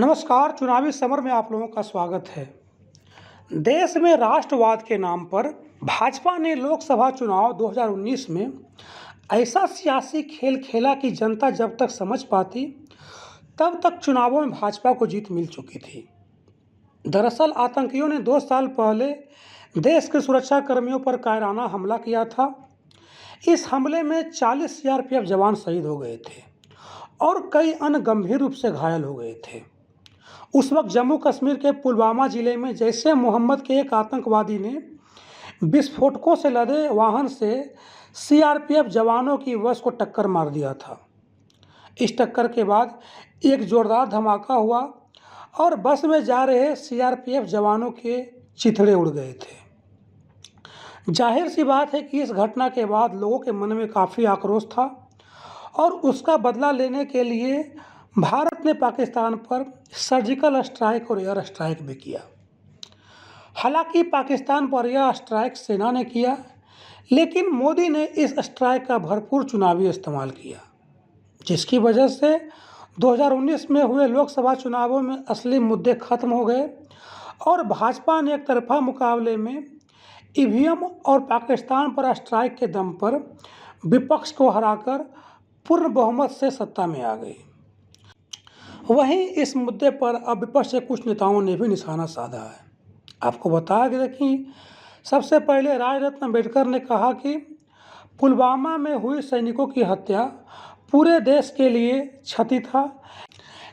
नमस्कार। चुनावी समर में आप लोगों का स्वागत है। देश में राष्ट्रवाद के नाम पर भाजपा ने लोकसभा चुनाव 2019 में ऐसा सियासी खेल खेला कि जनता जब तक समझ पाती तब तक चुनावों में भाजपा को जीत मिल चुकी थी। दरअसल आतंकियों ने 2 साल पहले देश के सुरक्षा कर्मियों पर कायराना हमला किया था। इस हमले में 40 सीआरपीएफ जवान शहीद हो गए थे और कई अन्य गंभीर रूप से घायल हो गए थे। उस वक्त जम्मू कश्मीर के पुलवामा जिले में जैसे मोहम्मद के एक आतंकवादी ने विस्फोटकों से लदे वाहन से सीआरपीएफ जवानों की बस को टक्कर मार दिया था। इस टक्कर के बाद एक जोरदार धमाका हुआ और बस में जा रहे सीआरपीएफ जवानों के चिथड़े उड़ गए थे। जाहिर सी बात है कि इस घटना के बाद लोगों के मन में काफ़ी आक्रोश था और उसका बदला लेने के लिए भारत ने पाकिस्तान पर सर्जिकल स्ट्राइक और एयर स्ट्राइक भी किया। हालांकि पाकिस्तान पर यह स्ट्राइक सेना ने किया, लेकिन मोदी ने इस स्ट्राइक का भरपूर चुनावी इस्तेमाल किया, जिसकी वजह से 2019 में हुए लोकसभा चुनावों में असली मुद्दे खत्म हो गए और भाजपा ने एक तरफा मुकाबले में ईवीएम और पाकिस्तान पर स्ट्राइक के दम पर विपक्ष को हराकर पूर्ण बहुमत से सत्ता में आ गई। वहीं इस मुद्दे पर अब विपक्ष के कुछ नेताओं ने भी निशाना साधा है। आपको बता दें कि सबसे पहले राज रत्न अम्बेडकर ने कहा कि पुलवामा में हुई सैनिकों की हत्या पूरे देश के लिए क्षति था,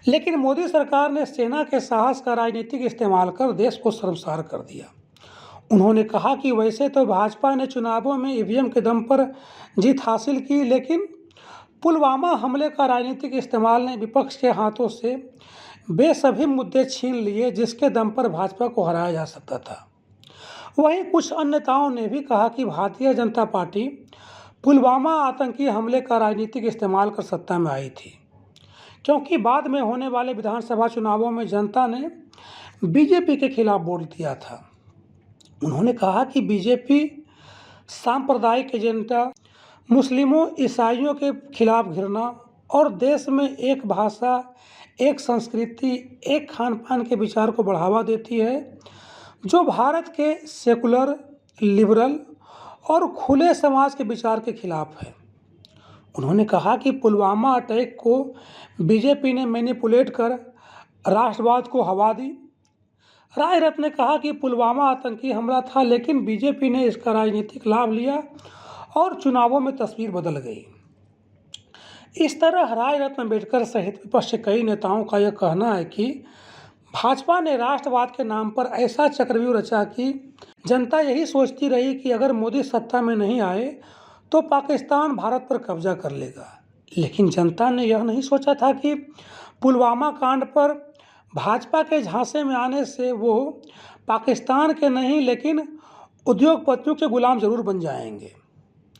लेकिन मोदी सरकार ने सेना के साहस का राजनीतिक इस्तेमाल कर देश को शर्मसार कर दिया। उन्होंने कहा कि वैसे तो भाजपा ने चुनावों में ईवीएम के दम पर जीत हासिल की, लेकिन पुलवामा हमले का राजनीतिक इस्तेमाल ने विपक्ष के हाथों से वे सभी मुद्दे छीन लिए जिसके दम पर भाजपा को हराया जा सकता था। वहीं कुछ अन्य नेताओं ने भी कहा कि भारतीय जनता पार्टी पुलवामा आतंकी हमले का राजनीतिक इस्तेमाल कर सत्ता में आई थी, क्योंकि बाद में होने वाले विधानसभा चुनावों में जनता ने बीजेपी के खिलाफ वोट दिया था। उन्होंने कहा कि बीजेपी सांप्रदायिक एजेंडा, मुस्लिमों ईसाइयों के खिलाफ घृणा और देश में एक भाषा, एक संस्कृति, एक खान पान के विचार को बढ़ावा देती है, जो भारत के सेकुलर, लिबरल और खुले समाज के विचार के खिलाफ है। उन्होंने कहा कि पुलवामा अटैक को बीजेपी ने मैनिपुलेट कर राष्ट्रवाद को हवा दी। राय रत्न ने कहा कि पुलवामा आतंकी हमला था, लेकिन बीजेपी ने इसका राजनीतिक लाभ लिया और चुनावों में तस्वीर बदल गई। इस तरह राज रत्न अम्बेडकर सहित विपक्ष के कई नेताओं का यह कहना है कि भाजपा ने राष्ट्रवाद के नाम पर ऐसा चक्रव्यूह रचा कि जनता यही सोचती रही कि अगर मोदी सत्ता में नहीं आए तो पाकिस्तान भारत पर कब्जा कर लेगा। लेकिन जनता ने यह नहीं सोचा था कि पुलवामा कांड पर भाजपा के झांसे में आने से वो पाकिस्तान के नहीं लेकिन उद्योगपतियों के गुलाम जरूर बन जाएंगे।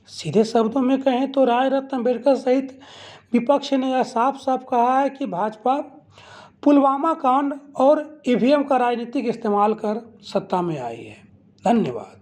सीधे शब्दों में कहें तो राज रत्न अम्बेडकर सहित विपक्ष ने यह साफ साफ कहा है कि भाजपा पुलवामा कांड और ईवीएम का राजनीतिक इस्तेमाल कर सत्ता में आई है। धन्यवाद।